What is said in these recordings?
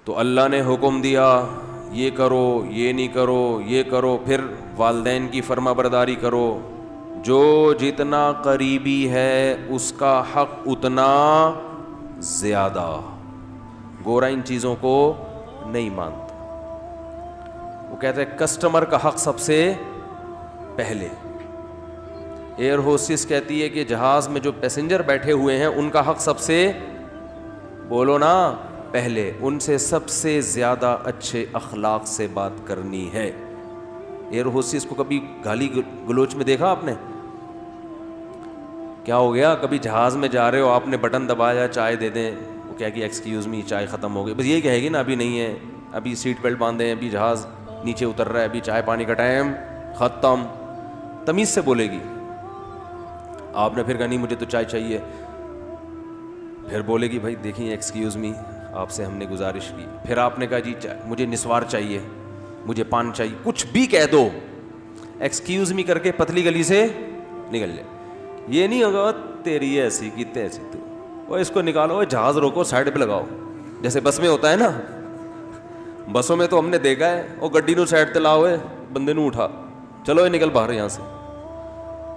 تو اللہ نے حکم دیا یہ کرو، یہ نہیں کرو، یہ کرو، پھر والدین کی فرما برداری کرو. جو جتنا قریبی ہے اس کا حق اتنا زیادہ. گورا ان چیزوں کو نہیں مانتا. وہ کہتے ہیں کسٹمر کا حق سب سے پہلے. ایئر ہوسٹس کہتی ہے کہ جہاز میں جو پیسنجر بیٹھے ہوئے ہیں ان کا حق سب سے، بولو نا، پہلے. ان سے سب سے زیادہ اچھے اخلاق سے بات کرنی ہے. ایئر ہوسٹس کو کبھی گالی گلوچ میں دیکھا آپ نے؟ کیا ہو گیا؟ کبھی جہاز میں جا رہے ہو، آپ نے بٹن دبایا چائے دے دیں، وہ کہے گی ایکسکیوز می چائے ختم ہو گئی، بس یہی کہے گی نا ابھی نہیں ہے، ابھی سیٹ بیلٹ باندھیں، ابھی جہاز نیچے اتر رہا ہے، ابھی چائے پانی کا ٹائم ختم. تمیز سے بولے گی. آپ نے پھر کہا نہیں مجھے تو چائے چاہیے، پھر بولے گی بھائی دیکھیں ایکسکیوز می آپ سے ہم نے گزارش کی. پھر آپ نے کہا جی مجھے نسوار چاہیے، مجھے پان چاہیے، کچھ بھی کہہ دو، ایکسکیوز می کر کے پتلی گلی سے نکل جائے. یہ نہیں ہوگا تیری ایسی کی تیسی، تو وہ اس کو نکالو، جہاز روکو، سائڈ پہ لگاؤ، جیسے بس میں ہوتا ہے نا. بسوں میں تو ہم نے دیکھا ہے وہ گڈی نو سائڈ تے لاؤ، بندے نو اٹھا، چلو یہ نکل باہر یہاں سے.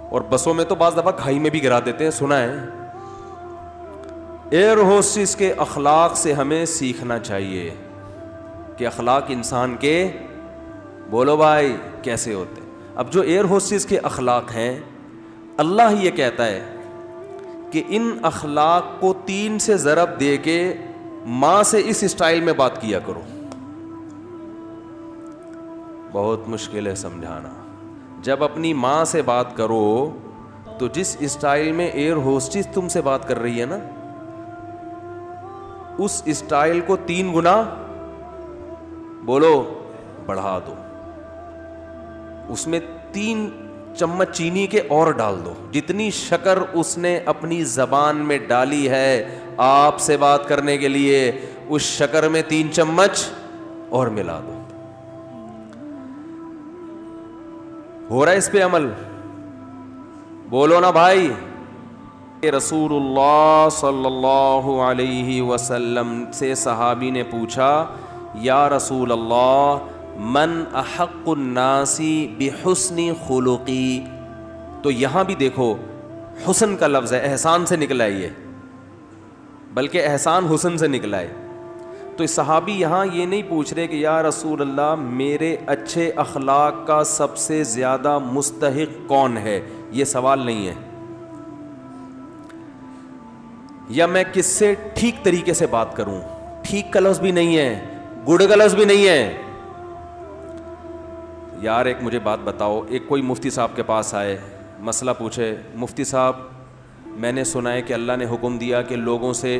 اور بسوں میں تو بعض دفعہ کھائی میں بھی گرا دیتے ہیں، سنا ہے. ایئر ہوسٹس کے اخلاق سے ہمیں سیکھنا چاہیے کہ اخلاق انسان کے، بولو بھائی، کیسے ہوتے ہیں. اب جو ایئر ہوسٹس کے اخلاق ہیں، اللہ یہ کہتا ہے کہ ان اخلاق کو 3 سے ضرب دے کے ماں سے اس اسٹائل میں بات کیا کرو. بہت مشکل ہے سمجھانا. جب اپنی ماں سے بات کرو تو جس اسٹائل میں ایئر ہوسٹس تم سے بات کر رہی ہے نا، اس اسٹائل کو 3 گنا، بولو، بڑھا دو. اس میں 3 چمچ چینی کے اور ڈال دو. جتنی شکر اس نے اپنی زبان میں ڈالی ہے آپ سے بات کرنے کے لیے، اس شکر میں 3 چمچ اور ملا دو. ہو رہا ہے اس پہ عمل؟ بولو نا بھائی. رسول اللہ صلی اللہ علیہ وسلم سے صحابی نے پوچھا یا رسول اللہ من احق الناس بحسن خلقی. تو یہاں بھی دیکھو حسن کا لفظ ہے، احسان سے نکلا ہے یہ، بلکہ احسان حسن سے نکلا ہے. تو صحابی یہاں یہ نہیں پوچھ رہے کہ یا رسول اللہ میرے اچھے اخلاق کا سب سے زیادہ مستحق کون ہے، یہ سوال نہیں ہے. یا میں کس سے ٹھیک طریقے سے بات کروں، ٹھیک کا لفظ بھی نہیں ہے، گڈ کا لفظ بھی نہیں ہے. یار ایک مجھے بات بتاؤ، ایک کوئی مفتی صاحب کے پاس آئے، مسئلہ پوچھے، مفتی صاحب میں نے سنا ہے کہ اللہ نے حکم دیا کہ لوگوں سے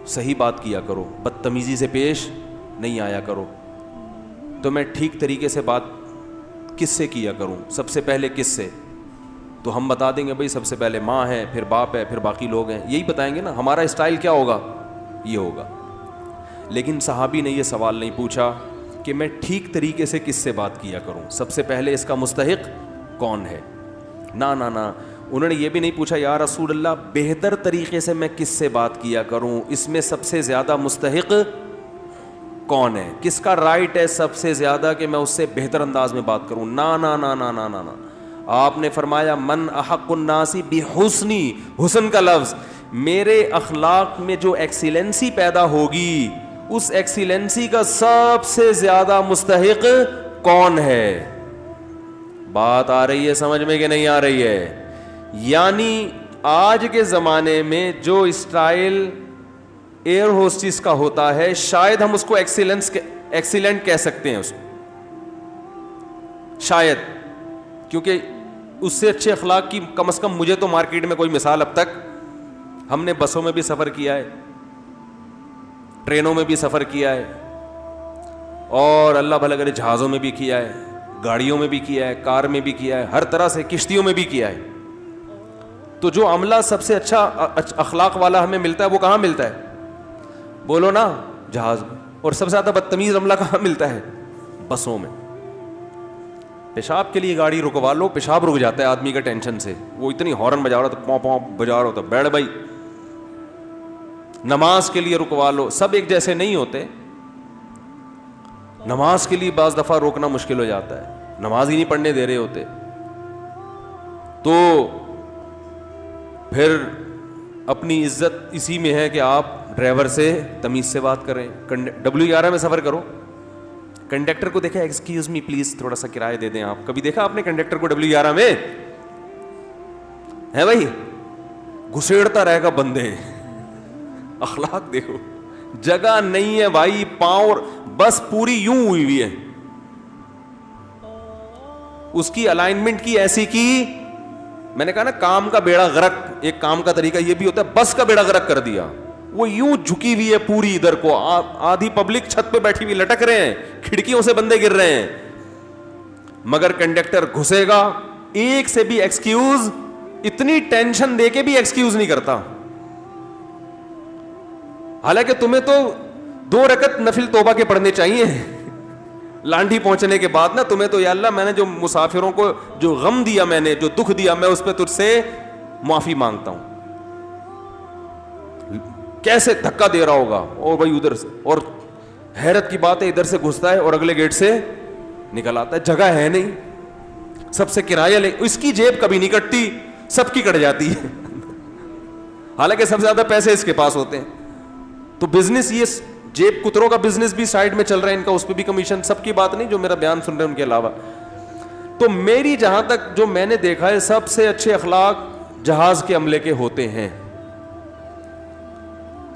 صحیح بات کیا کرو، بدتمیزی سے پیش نہیں آیا کرو، تو میں ٹھیک طریقے سے بات کس سے کیا کروں، سب سے پہلے کس سے؟ تو ہم بتا دیں گے بھائی سب سے پہلے ماں ہے، پھر باپ ہے، پھر باقی لوگ ہیں، یہی بتائیں گے نا. ہمارا اسٹائل کیا ہوگا؟ یہ ہوگا. لیکن صحابی نے یہ سوال نہیں پوچھا کہ میں ٹھیک طریقے سے کس سے بات کیا کروں، سب سے پہلے اس کا مستحق کون ہے. نا نا نا، انہوں نے یہ بھی نہیں پوچھا یا رسول اللہ بہتر طریقے سے میں کس سے بات کیا کروں، اس میں سب سے زیادہ مستحق کون ہے، کس کا رائٹ ہے سب سے زیادہ کہ میں اس سے بہتر انداز میں بات کروں. نا نا نا نا نا نا نا، آپ نے فرمایا من احق الناس بحسنی، حسن کا لفظ، میرے اخلاق میں جو ایکسیلنسی پیدا ہوگی اس ایکسیلنسی کا سب سے زیادہ مستحق کون ہے. بات آ رہی ہے سمجھ میں کہ نہیں آ رہی ہے؟ یعنی آج کے زمانے میں جو اسٹائل ایئر ہوسٹس کا ہوتا ہے شاید ہم اس کو ایکسیلنٹ کہہ سکتے ہیں اس کو، شاید، کیونکہ اس سے اچھے اخلاق کی کم از کم مجھے تو مارکیٹ میں کوئی مثال اب تک، ہم نے بسوں میں بھی سفر کیا ہے، ٹرینوں میں بھی سفر کیا ہے، اور اللہ بھلا کرے جہازوں میں بھی کیا ہے، گاڑیوں میں بھی کیا ہے، کار میں بھی کیا ہے، ہر طرح سے کشتیوں میں بھی کیا ہے. تو جو عملہ سب سے اچھا اخلاق والا ہمیں ملتا ہے وہ کہاں ملتا ہے؟ بولو نا، جہاز میں. اور سب سے زیادہ بدتمیز عملہ کہاں ملتا ہے؟ بسوں میں. پیشاب کے لیے گاڑی رکوا لو، پیشاب رک جاتا ہے آدمی کا ٹینشن سے، وہ اتنی ہارن بجا رہا تھا، پاؤں پاؤں بجا رہا ہوتا، بیٹھ بھائی. نماز کے لیے رکوا لو، سب ایک جیسے نہیں ہوتے. نماز کے لیے بعض دفعہ روکنا مشکل ہو جاتا ہے, نماز ہی نہیں پڑھنے دے رہے ہوتے, تو پھر اپنی عزت اسی میں ہے کہ آپ ڈرائیور سے تمیز سے بات کریں. W11 میں سفر کرو, کنڈکٹر کو دیکھا, ایکسکیوز می پلیز تھوڑا سا کرایہ دے دیں آپ. کبھی دیکھا آپ نے کنڈکٹر کو W11 میں؟ ہے بھائی, گھسیڑتا رہے گا بندے. اخلاق دیکھو, جگہ نہیں ہے بھائی, پاؤں بس پوری یوں ہوئی ہوئی ہے, اس کی الائنمنٹ کی ایسی کی, میں نے کہا نا کام کا بیڑا غرق, ایک کام کا طریقہ یہ بھی ہوتا ہے, بس کا بیڑا غرق کر دیا. وہ یوں جھکی ہوئی ہے پوری ادھر کو, آدھی پبلک چھت پہ بیٹھی ہوئی لٹک رہے ہیں, کھڑکیوں سے بندے گر رہے ہیں, مگر کنڈکٹر گھسے گا, ایک سے بھی ایکسکیوز, اتنی ٹینشن دے کے بھی ایکسکیوز نہیں کرتا. حالانکہ تمہیں تو 2 رکعت نفل توبہ کے پڑھنے چاہیے لانڈھی پہنچنے کے بعد نا. تمہیں تو یا اللہ میں نے جو مسافروں کو جو غم دیا, میں نے جو دکھ دیا, میں اس پہ تجھ سے معافی مانگتا ہوں. کیسے دھکا دے رہا ہوگا, اور بھائی ادھر سے, اور حیرت کی بات ہے ادھر سے گھستا ہے اور اگلے گیٹ سے نکل آتا ہے, جگہ ہے نہیں, سب سے کرایہ لے, اس کی جیب کبھی نہیں کٹتی, سب کی کٹ جاتی ہے حالانکہ سب سے زیادہ پیسے اس کے پاس ہوتے ہیں. تو بزنس, یہ جیب کتروں کا بزنس بھی سائڈ میں چل رہا ہے ان کا, اس پہ بھی کمیشن. سب کی بات نہیں جو میرا بیان سن رہے ہیں ان کے علاوہ. تو میری جہاں تک جو میں نے دیکھا ہے, سب سے اچھے اخلاق جہاز کے عملے کے ہوتے ہیں.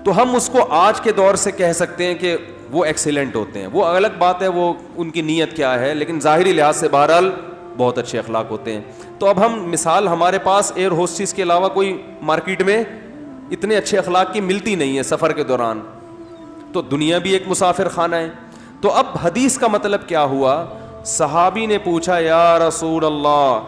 تو ہم اس کو آج کے دور سے کہہ سکتے ہیں کہ وہ ایکسیلنٹ ہوتے ہیں. وہ الگ بات ہے وہ ان کی نیت کیا ہے, لیکن ظاہری لحاظ سے بہرحال بہت اچھے اخلاق ہوتے ہیں. تو اب ہم مثال, ہمارے پاس ایئر ہوسٹس کے علاوہ کوئی مارکیٹ میں اتنے اچھے اخلاق کی ملتی نہیں ہے سفر کے دوران. تو دنیا بھی ایک مسافر خانہ ہے. تو اب حدیث کا مطلب کیا ہوا؟ صحابی نے پوچھا, یا رسول اللہ,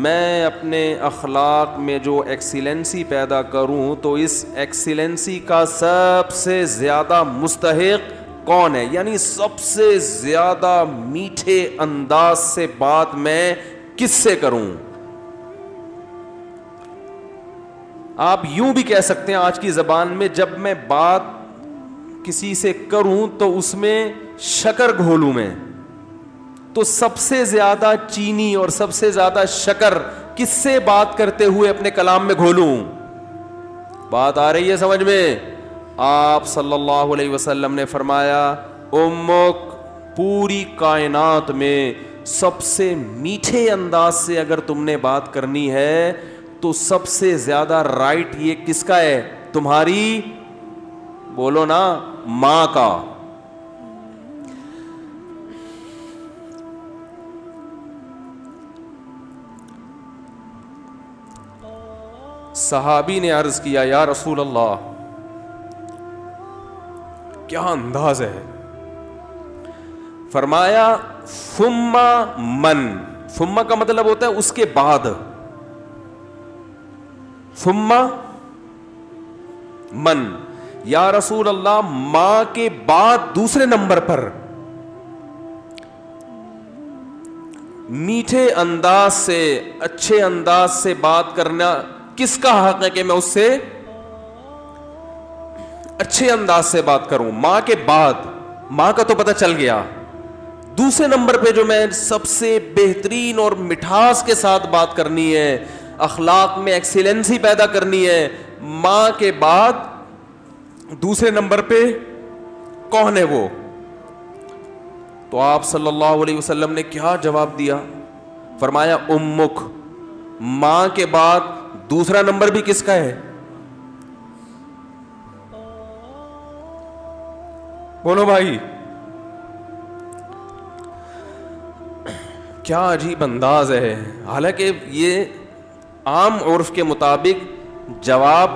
میں اپنے اخلاق میں جو ایکسیلنسی پیدا کروں تو اس ایکسیلنسی کا سب سے زیادہ مستحق کون ہے؟ یعنی سب سے زیادہ میٹھے انداز سے بات میں کس سے کروں؟ آپ یوں بھی کہہ سکتے ہیں آج کی زبان میں, جب میں بات کسی سے کروں تو اس میں شکر گھولوں میں, تو سب سے زیادہ چینی اور سب سے زیادہ شکر کس سے بات کرتے ہوئے اپنے کلام میں گھولوں؟ بات آ رہی ہے سمجھ میں؟ آپ صلی اللہ علیہ وسلم نے فرمایا, امک, پوری کائنات میں سب سے میٹھے انداز سے اگر تم نے بات کرنی ہے تو سب سے زیادہ رائٹ یہ کس کا ہے؟ تمہاری, بولو نا, ماں کا. صحابی نے عرض کیا, یا رسول اللہ, کیا انداز ہے؟ فرمایا, ثم من. ثم کا مطلب ہوتا ہے اس کے بعد, ثم من. یا رسول اللہ, ماں کے بعد دوسرے نمبر پر میٹھے انداز سے, اچھے انداز سے بات کرنا کس کا حق ہے کہ میں اس سے اچھے انداز سے بات کروں؟ ماں کے بعد. ماں کا تو پتہ چل گیا, دوسرے نمبر پہ جو میں سب سے بہترین اور مٹھاس کے ساتھ بات کرنی ہے, اخلاق میں ایکسیلنسی پیدا کرنی ہے, ماں کے بعد دوسرے نمبر پہ کون ہے وہ؟ تو آپ صلی اللہ علیہ وسلم نے کیا جواب دیا؟ فرمایا, امک. ماں کے بعد دوسرا نمبر بھی کس کا ہے؟ بولو بھائی, کیا عجیب انداز ہے. حالانکہ یہ عام عرف کے مطابق جواب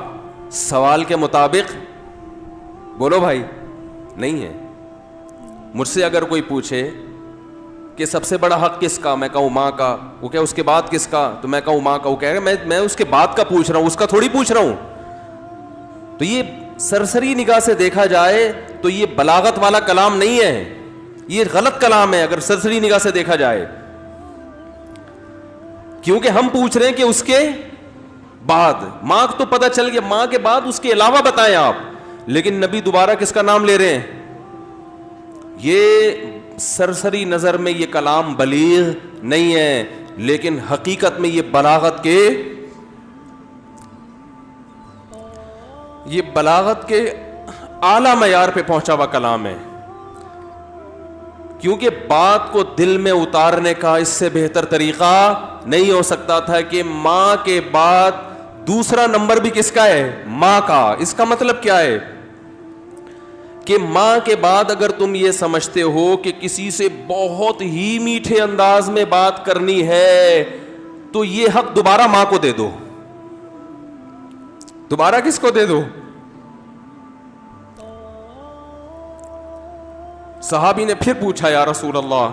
سوال کے مطابق, بولو بھائی, نہیں ہے. مجھ سے اگر کوئی پوچھے کہ سب سے بڑا حق کس کا, میں کہوں ماں کا. وہ کہ اس کے بعد کس کا, تو میں کہوں ماں کا. وہ کہہ رہے میں اس کے بعد کا پوچھ رہا ہوں, اس کا تھوڑی پوچھ رہا ہوں. تو یہ سرسری نگاہ سے دیکھا جائے تو یہ بلاغت والا کلام نہیں ہے, یہ غلط کلام ہے اگر سرسری نگاہ سے دیکھا جائے, کیونکہ ہم پوچھ رہے ہیں کہ اس کے بعد. ماں تو پتہ چل گیا, ماں کے بعد اس کے علاوہ بتائیں آپ. لیکن نبی دوبارہ کس کا نام لے رہے ہیں؟ یہ سرسری نظر میں یہ کلام بلیغ نہیں ہے، لیکن حقیقت میں یہ بلاغت کے اعلیٰ معیار پہ پہنچا ہوا کلام ہے. کیونکہ بات کو دل میں اتارنے کا اس سے بہتر طریقہ نہیں ہو سکتا تھا کہ ماں کے بعد دوسرا نمبر بھی کس کا ہے؟ ماں کا. اس کا مطلب کیا ہے کہ ماں کے بعد اگر تم یہ سمجھتے ہو کہ کسی سے بہت ہی میٹھے انداز میں بات کرنی ہے تو یہ حق دوبارہ ماں کو دے دو. دوبارہ کس کو دے دو؟ صحابی نے پھر پوچھا یا رسول اللہ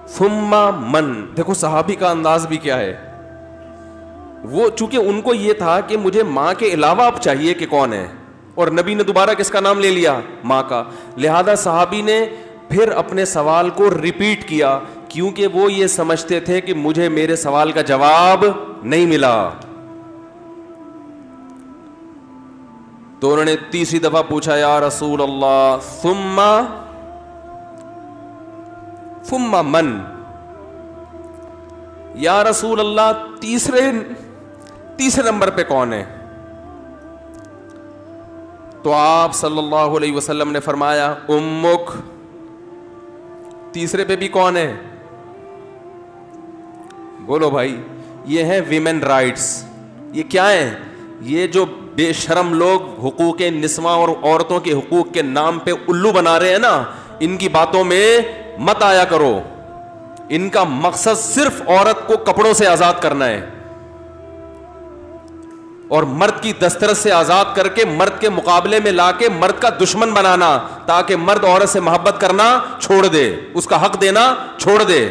ثم من. دیکھو صحابی کا انداز بھی کیا ہے. وہ چونکہ ان کو یہ تھا کہ مجھے ماں کے علاوہ اب چاہیے کہ کون ہے، اور نبی نے دوبارہ کس کا نام لے لیا؟ ماں کا. لہذا صحابی نے پھر اپنے سوال کو ریپیٹ کیا، کیونکہ وہ یہ سمجھتے تھے کہ مجھے میرے سوال کا جواب نہیں ملا. تو انہوں نے تیسری دفعہ پوچھا یا رسول اللہ ثم من. یا رسول اللہ تیسرے نمبر پہ کون ہے؟ تو آپ صلی اللہ علیہ وسلم نے فرمایا امک. تیسرے پہ بھی کون ہے؟ بولو بھائی. یہ ہیں ویمن رائٹس. یہ کیا ہے؟ یہ جو بے شرم لوگ حقوق نسواں اور عورتوں کے حقوق کے نام پہ الو بنا رہے ہیں نا، ان کی باتوں میں مت آیا کرو. ان کا مقصد صرف عورت کو کپڑوں سے آزاد کرنا ہے اور مرد کی دسترس سے آزاد کر کے مرد کے مقابلے میں لا کے مرد کا دشمن بنانا، تاکہ مرد عورت سے محبت کرنا چھوڑ دے، اس کا حق دینا چھوڑ دے.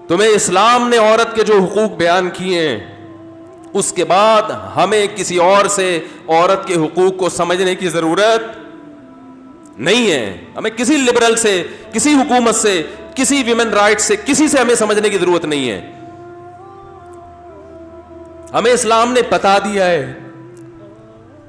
تمہیں اسلام نے عورت کے جو حقوق بیان کیے ہیں، اس کے بعد ہمیں کسی اور سے عورت کے حقوق کو سمجھنے کی ضرورت نہیں ہے. ہمیں کسی لبرل سے، کسی حکومت سے، کسی ویمن رائٹ سے، کسی سے ہمیں سمجھنے کی ضرورت نہیں ہے. ہمیں اسلام نے بتا دیا ہے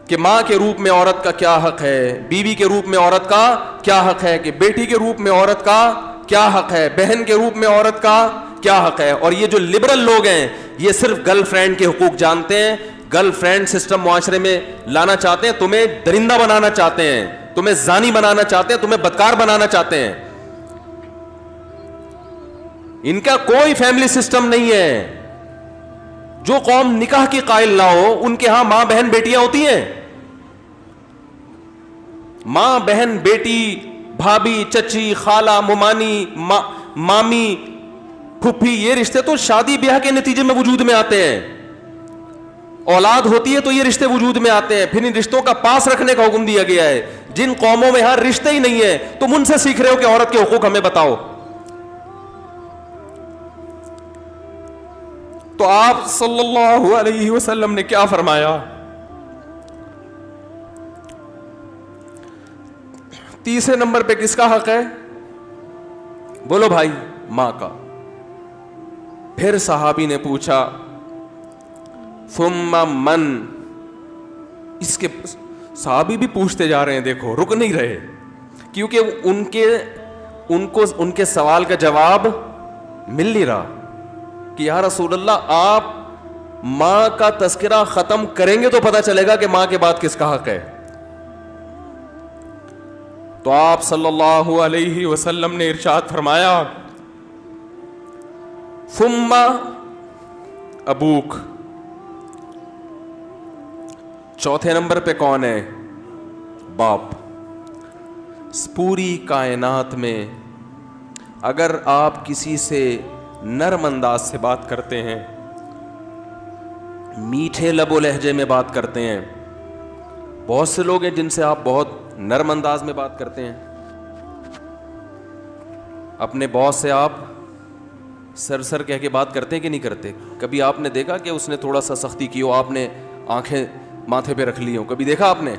کہ ماں کے روپ میں عورت کا کیا حق ہے، بیوی کے روپ میں عورت کا کیا حق ہے، کہ بیٹی کے روپ میں عورت کا کیا حق ہے، بہن کے روپ میں عورت کا کیا حق ہے. اور یہ جو لبرل لوگ ہیں یہ صرف گرل فرینڈ کے حقوق جانتے ہیں. گرل فرینڈ سسٹم معاشرے میں لانا چاہتے ہیں، تمہیں درندہ بنانا چاہتے ہیں، تمہیں زانی بنانا چاہتے ہیں، تمہیں بدکار بنانا چاہتے ہیں. ان کا کوئی فیملی سسٹم نہیں ہے. جو قوم نکاح کی قائل نہ ہو ان کے ہاں ماں بہن بیٹیاں ہوتی ہیں. ماں بہن بیٹی، بھابھی چچی خالہ ممانی مامی پھپھی، یہ رشتے تو شادی بیاہ کے نتیجے میں وجود میں آتے ہیں. اولاد ہوتی ہے تو یہ رشتے وجود میں آتے ہیں. پھر ان رشتوں کا پاس رکھنے کا حکم دیا گیا ہے. جن قوموں میں ہاں رشتے ہی نہیں ہے تم ان سے سیکھ رہے ہو کہ عورت کے حقوق ہمیں بتاؤ. تو آپ صلی اللہ علیہ وسلم نے کیا فرمایا؟ تیسرے نمبر پہ کس کا حق ہے؟ بولو بھائی. ماں کا. پھر صحابی نے پوچھا ثم من. اس کے صحابی بھی پوچھتے جا رہے ہیں، دیکھو رک نہیں رہے، کیونکہ ان کے سوال کا جواب مل نہیں رہا کہ یا رسول اللہ آپ ماں کا تذکرہ ختم کریں گے تو پتہ چلے گا کہ ماں کے بعد کس کا حق ہے. تو آپ صلی اللہ علیہ وسلم نے ارشاد فرمایا ثم ابوک. چوتھے نمبر پہ کون ہے؟ باپ. پوری کائنات میں اگر آپ کسی سے نرم انداز سے بات کرتے ہیں، میٹھے لب و لہجے میں بات کرتے ہیں، بہت سے لوگ ہیں جن سے آپ بہت نرم انداز میں بات کرتے ہیں. اپنے باس سے آپ سر کہہ کے بات کرتے ہیں کہ نہیں کرتے؟ کبھی آپ نے دیکھا کہ اس نے تھوڑا سا سختی کی ہو، آپ نے آنکھیں ماتھے پہ رکھ لی ہوں؟ کبھی دیکھا آپ نے؟